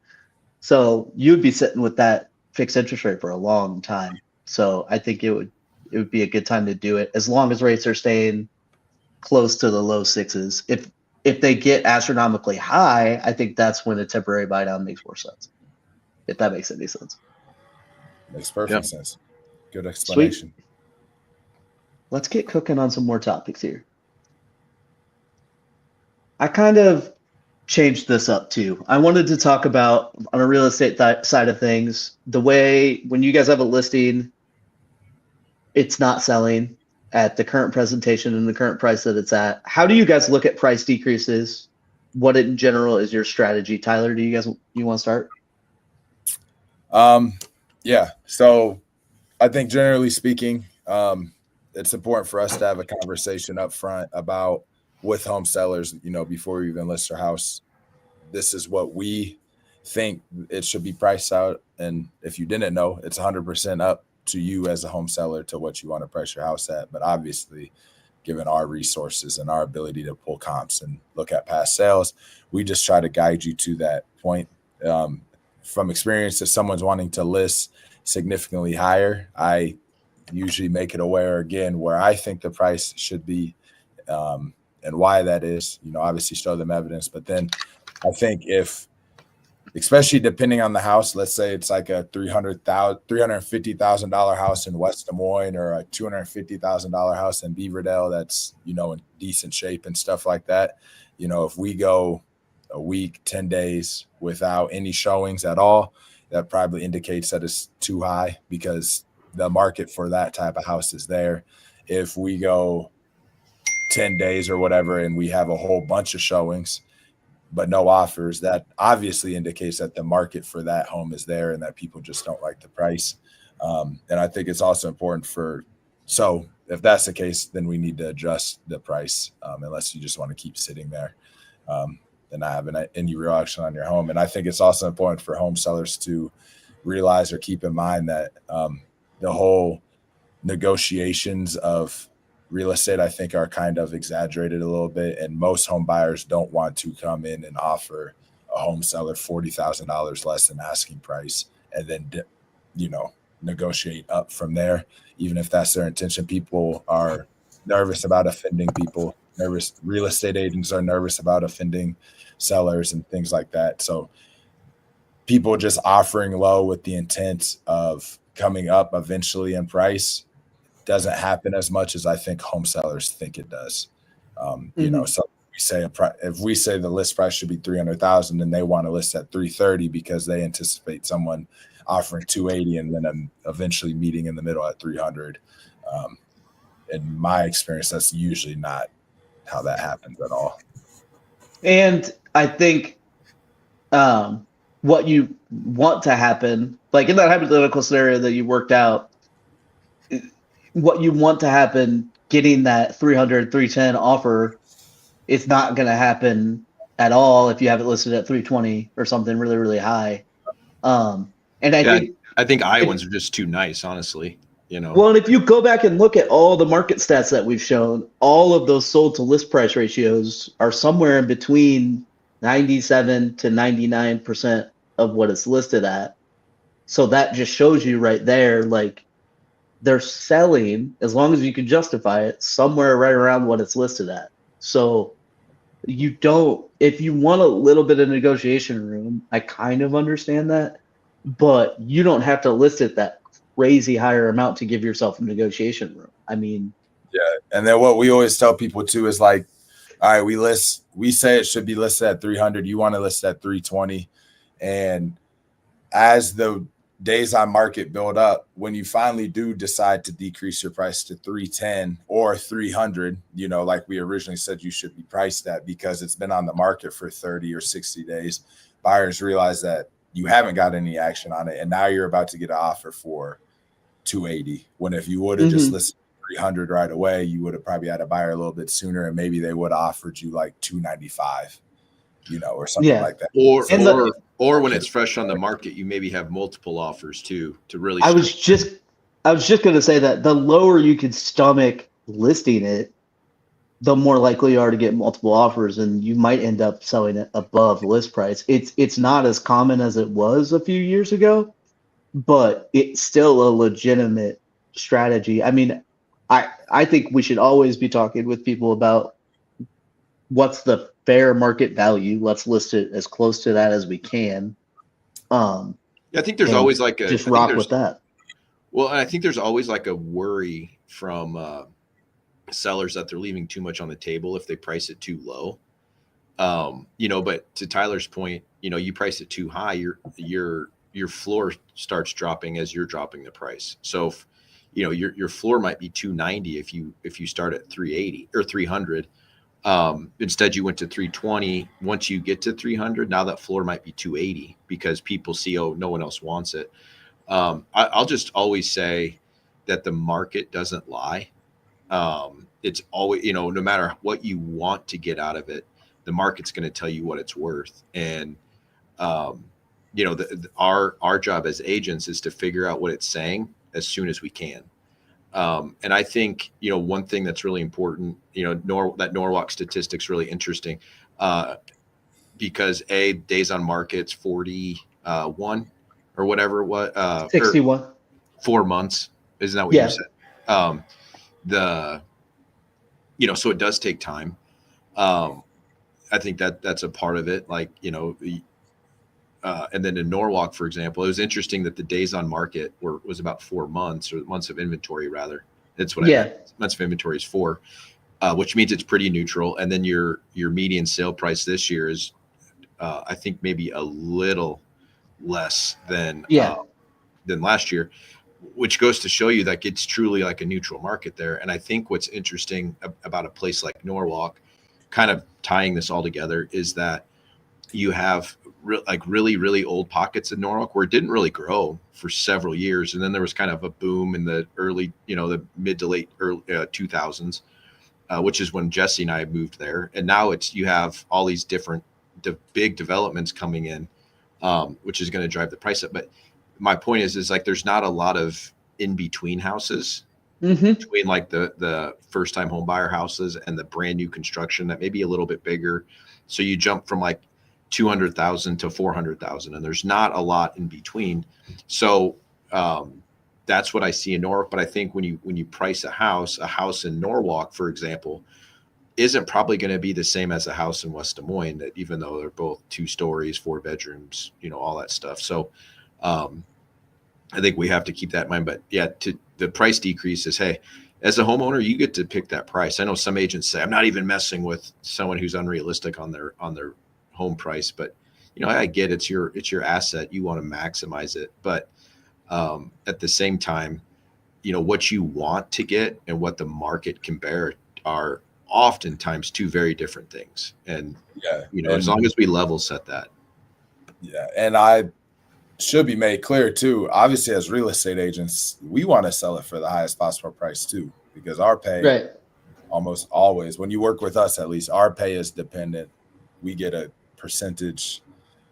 So you'd be sitting with that fixed interest rate for a long time. So I think it would be a good time to do it as long as rates are staying close to the low 6s. If they get astronomically high, I think that's when a temporary buy down makes more sense. If that makes any sense. Makes perfect sense. Good explanation. Sweet. Let's get cooking on some more topics here. I kind of changed this up too. I wanted to talk about, on a real estate side of things, the way when you guys have a listing, it's not selling at the current presentation and the current price that it's at. How do you guys look at price decreases? What in general is your strategy? Tyler, you want to start? Yeah. So I think generally speaking, it's important for us to have a conversation up front about with home sellers, before we even list our house. This is what we think it should be priced out. And if you didn't know, it's 100% up to you as a home seller to what you want to price your house at. But obviously, given our resources and our ability to pull comps and look at past sales, we just try to guide you to that point. From experience, if someone's wanting to list significantly higher, I usually make it aware again where I think the price should be and why that is. Obviously show them evidence, but then I think especially depending on the house, let's say it's like a $350,000 house in West Des Moines or a $250,000 house in Beaverdale that's, in decent shape and stuff like that. If we go a week, 10 days without any showings at all, that probably indicates that it's too high because the market for that type of house is there. If we go 10 days or whatever and we have a whole bunch of showings but no offers, that obviously indicates that the market for that home is there and that people just don't like the price. And I think it's also important so if that's the case, then we need to adjust the price unless you just want to keep sitting there and not having any real action on your home. And I think it's also important for home sellers to realize or keep in mind that the whole negotiations of real estate, I think, are kind of exaggerated a little bit. And most home buyers don't want to come in and offer a home seller $40,000 less than asking price and then, negotiate up from there. Even if that's their intention, people are nervous about offending people. Real estate agents are nervous about offending sellers and things like that. So people just offering low with the intent of coming up eventually in price doesn't happen as much as I think home sellers think it does. So if we say the list price should be $300,000 and they want to list at $330,000 because they anticipate someone offering $280,000 and then eventually meeting in the middle at $300,000. In my experience, that's usually not how that happens at all. And I think what you want to happen, like in that hypothetical scenario that you worked out, what you want to happen, getting that 300, 310 offer, it's not going to happen at all if you have it listed at 320 or something really, really high. And I think Iowans are just too nice, honestly. Well, and if you go back and look at all the market stats that we've shown, all of those sold to list price ratios are somewhere in between 97 to 99% of what it's listed at. So that just shows you right there, like, they're selling, as long as you can justify it, somewhere right around what it's listed at. So if you want a little bit of negotiation room, I kind of understand that, but you don't have to list it that crazy higher amount to give yourself a negotiation room. I mean, yeah, And then what we always tell people too is like, all right, we say it should be listed at 300. You want to list at 320. And as the days on market build up, when you finally do decide to decrease your price to 310 or 300, you know, like we originally said you should be priced at, because it's been on the market for 30 or 60 days, buyers realize that you haven't got any action on it. And now you're about to get an offer for 280. When if you would have just listed 300 right away, you would have probably had a buyer a little bit sooner, and maybe they would have offered you like 295, you know, or something like that. Or when it's fresh on the market, you maybe have multiple offers too to really. I was just going to say that the lower you could stomach listing it, the more likely you are to get multiple offers, and you might end up selling it above list price. It's not as common as it was a few years ago, but it's still a legitimate strategy. I mean, I think we should always be talking with people about what's the fair market value. Let's list it as close to that as we can. I think there's always like a just rock with that. Well, I think there's always like a worry from sellers that they're leaving too much on the table if they price it too low. You know, but to Tyler's point, you know, you price it too high, your floor starts dropping as you're dropping the price. So if, you know, your floor might be 290 if you start at 380 or 300. Instead you went to 320. Once you get to 300, now that floor might be 280 because people see, oh, no one else wants it. I'll just always say that the market doesn't lie. It's always, you know, no matter what you want to get out of it, the market's going to tell you what it's worth. And, you know, our job as agents is to figure out what it's saying as soon as we can. And I think, you know, one thing that's really important, you know, that Norwalk statistic's really interesting, because days on market's 41 or whatever, 61, 4 months. Isn't that what you said? You know, so it does take time. I think that's a part of it. Like, you know, and then in Norwalk, for example, it was interesting that the days on market was about 4 months, or months of inventory rather. That's what I meant. Months of inventory is 4, which means it's pretty neutral. And then your median sale price this year is, I think maybe a little less than last year, which goes to show you that it's truly like a neutral market there. And I think what's interesting about a place like Norwalk, kind of tying this all together, is that you have really, really old pockets in Norwalk where it didn't really grow for several years. And then there was kind of a boom in the early, you know, the mid to late early 2000s, which is when Jesse and I moved there. And now you have all these different big developments coming in, which is going to drive the price up. But my point is like, there's not a lot of in between houses between like the first time home buyer houses and the brand new construction that may be a little bit bigger. So you jump from like 200,000 to 400,000, and there's not a lot in between. So that's what I see in Norwalk. But I think when you price a house in Norwalk, for example, isn't probably going to be the same as a house in West Des Moines, that even though they're both 2 stories, 4 bedrooms, you know, all that stuff. So I think we have to keep that in mind. But yeah, the price decrease is, hey, as a homeowner, you get to pick that price. I know some agents say, I'm not even messing with someone who's unrealistic on their home price, but you know, I get it's your asset. You want to maximize it. But at the same time, you know, what you want to get and what the market can bear are oftentimes 2 very different things. And you know, as long as we level set that. Yeah. And I should be made clear too, obviously as real estate agents, we want to sell it for the highest possible price too, because our pay almost always, when you work with us, at least our pay is dependent. We get a percentage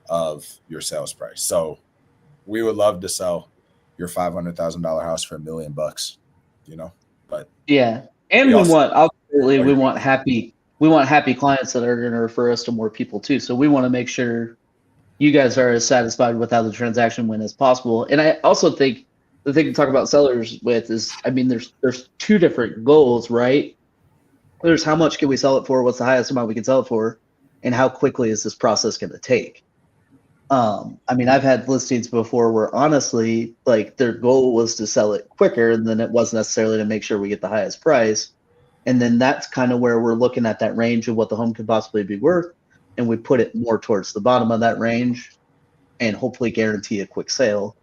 of your sales price. So we would love to sell your $500,000 house for $1 million, you know, but and we want happy clients that are going to refer us to more people too. So we want to make sure you guys are as satisfied with how the transaction went as possible. And I also think the thing to talk about sellers with is, I mean, there's 2 different goals, right? There's how much can we sell it for? What's the highest amount we can sell it for? And how quickly is this process going to take? I mean, I've had listings before where honestly, like their goal was to sell it quicker, and then it wasn't necessarily to make sure we get the highest price. And then that's kind of where we're looking at that range of what the home could possibly be worth. And we put it more towards the bottom of that range and hopefully guarantee a quick sale.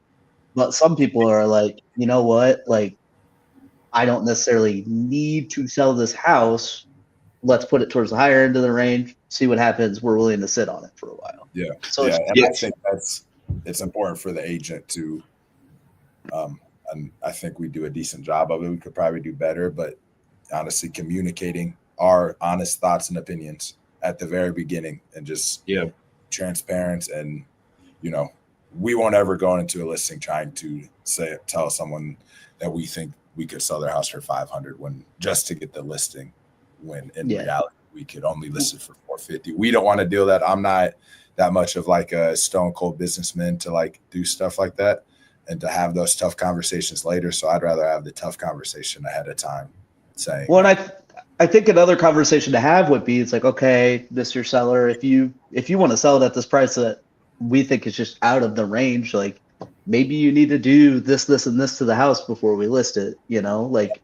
But some people are like, you know what? Like, I don't necessarily need to sell this house. Let's put it towards the higher end of the range, see what happens. We're willing to sit on it for a while. Yeah. So yeah. it's, And I think it's important for the agent to, and I think we do a decent job of it. We could probably do better, but honestly, communicating our honest thoughts and opinions at the very beginning and just transparent. And, you know, we won't ever go into a listing trying to tell someone that we think we could sell their house for 500 when just to get the listing, when in reality we could only list it for 450. We don't want to do that. I'm not that much of like a stone cold businessman to like do stuff like that and to have those tough conversations later. So I'd rather have the tough conversation ahead of time saying, well, and I think another conversation to have would be, it's like, okay, Mr. Seller, if you want to sell it at this price that we think is just out of the range, like maybe you need to do this, and this to the house before we list it, you know, like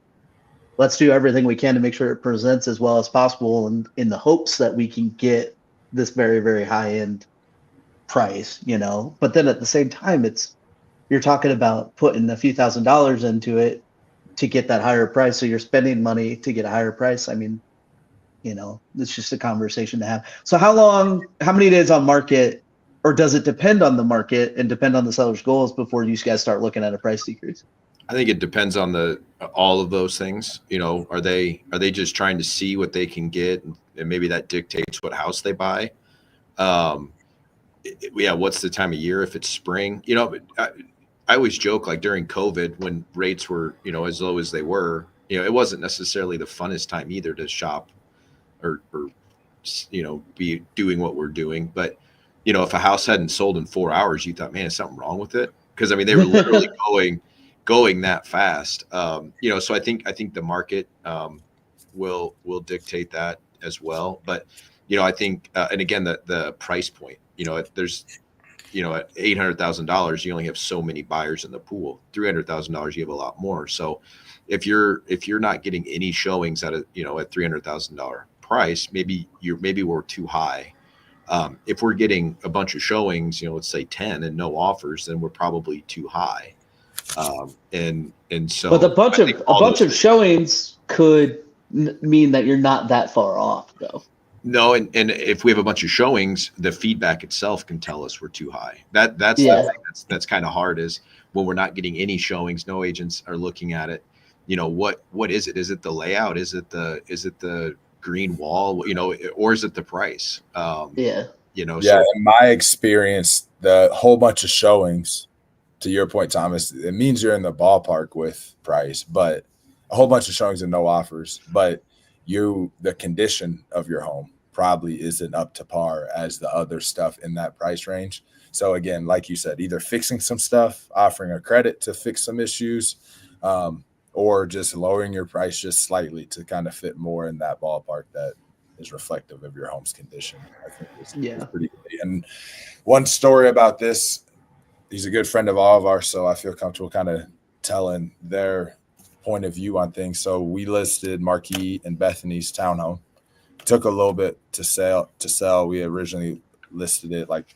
let's do everything we can to make sure it presents as well as possible, and in the hopes that we can get this very, very high end price, you know. But then at the same time, you're talking about putting a few $1,000s into it to get that higher price. So you're spending money to get a higher price. I mean, you know, it's just a conversation to have. So how many days on market, or does it depend on the market and depend on the seller's goals before you guys start looking at a price decrease? I think it depends on all of those things. You know, are they just trying to see what they can get, and maybe that dictates what house they buy? What's the time of year? If it's spring, you know, I always joke, like during COVID when rates were, you know, as low as they were, you know, it wasn't necessarily the funnest time either to shop or you know, be doing what we're doing. But, you know, if a house hadn't sold in 4 hours, you thought, man, is something wrong with it? Because I mean, they were literally going that fast. You know, so I think the market will dictate that as well. But, you know, I think, and again, the price point, you know, there's, you know, at $800,000, you only have so many buyers in the pool. $300,000, you have a lot more. So if you're not getting any showings at $300,000 price, maybe we're too high. If we're getting a bunch of showings, you know, let's say 10 and no offers, then we're probably too high. And so, but a bunch of showings could mean that you're not that far off, though. No, and if we have a bunch of showings, the feedback itself can tell us we're too high. That's the thing that's kind of hard, is when we're not getting any showings, no agents are looking at it. You know, what is it? Is it the layout? Is it the green wall? You know, or is it the price? You know, so in my experience, the whole bunch of showings, to your point, Thomas, it means you're in the ballpark with price, but a whole bunch of showings and no offers, but the condition of your home probably isn't up to par as the other stuff in that price range. So again, like you said, either fixing some stuff, offering a credit to fix some issues, or just lowering your price just slightly to kind of fit more in that ballpark that is reflective of your home's condition. I think it's pretty good. And one story about this, he's a good friend of all of ours, so I feel comfortable kind of telling their point of view on things. So we listed Marquis and Bethany's townhome. Took a little bit to sell. We originally listed it like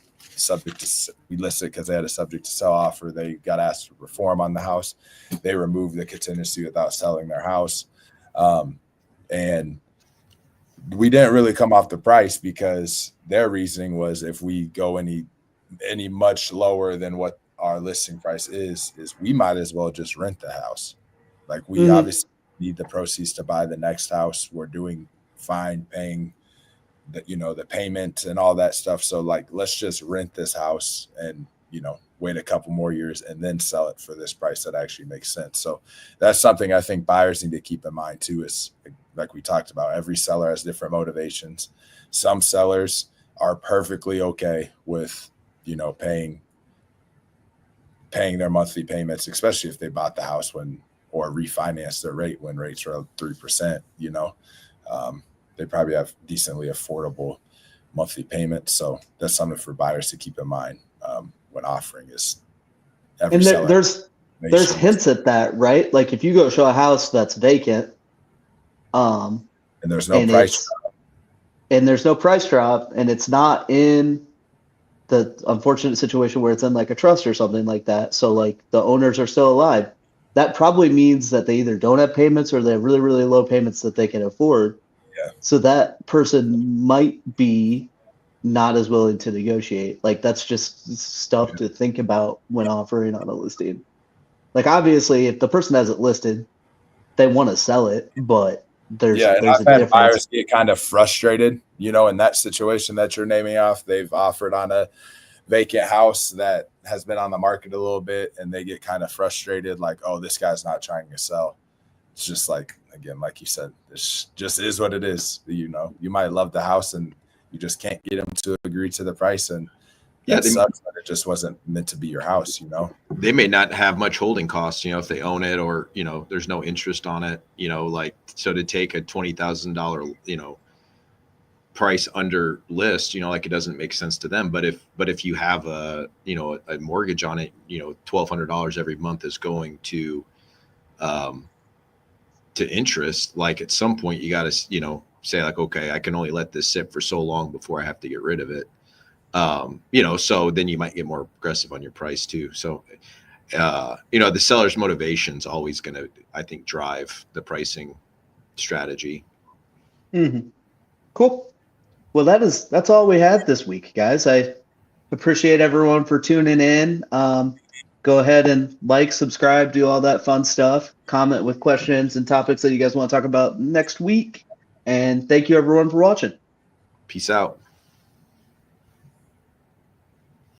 we listed it because they had a subject to sell offer. They got asked to reform on the house. They removed the contingency without selling their house. And we didn't really come off the price because their reasoning was, if we go any much lower than what our listing price is we might as well just rent the house. Like we obviously need the proceeds to buy the next house. We're doing fine paying the payment and all that stuff. So like, let's just rent this house and, you know, wait a couple more years and then sell it for this price that actually makes sense. So that's something I think buyers need to keep in mind too, is like we talked about, every seller has different motivations. Some sellers are perfectly okay with, you know, paying their monthly payments, especially if they bought the house or refinanced their rate when rates are 3%, you know. They probably have decently affordable monthly payments. So that's something for buyers to keep in mind when offering is. And there's hints at that, right? Like if you go show a house that's vacant And there's no and price. there's no price drop, and it's not in the unfortunate situation where it's in like a trust or something like that. So like the owners are still alive. That probably means that they either don't have payments or they have really, really low payments that they can afford. Yeah. So that person might be not as willing to negotiate. Like that's just stuff to think about when offering on a listing. Like obviously if the person has it listed, they want to sell it, but there's Yeah, and a I've had difference. buyers get kind of frustrated, in that situation that you're naming off. They've offered on a vacant house that has been on the market a little bit, and they get kind of frustrated, like, oh, this guy's not trying to sell. It's just like, again, like you said, this just is what it is. You might love the house and you just can't get them to agree to the price, and that sucks, but it just wasn't meant to be your house. They may not have much holding costs, if they own it, or there's no interest on it, like, so to take a $20,000 price under list, like, it doesn't make sense to them. But if you have a mortgage on it, $1,200 every month is going to interest, like, at some point you got to say, like, okay, I can only let this sit for so long before I have to get rid of it. So then you might get more aggressive on your price too. So, the seller's motivation is always going to, I think, drive the pricing strategy. Mm-hmm. Cool. Well, that's all we had this week, guys. I appreciate everyone for tuning in. Go ahead and like, subscribe, do all that fun stuff. Comment with questions and topics that you guys want to talk about next week. And thank you everyone for watching. Peace out.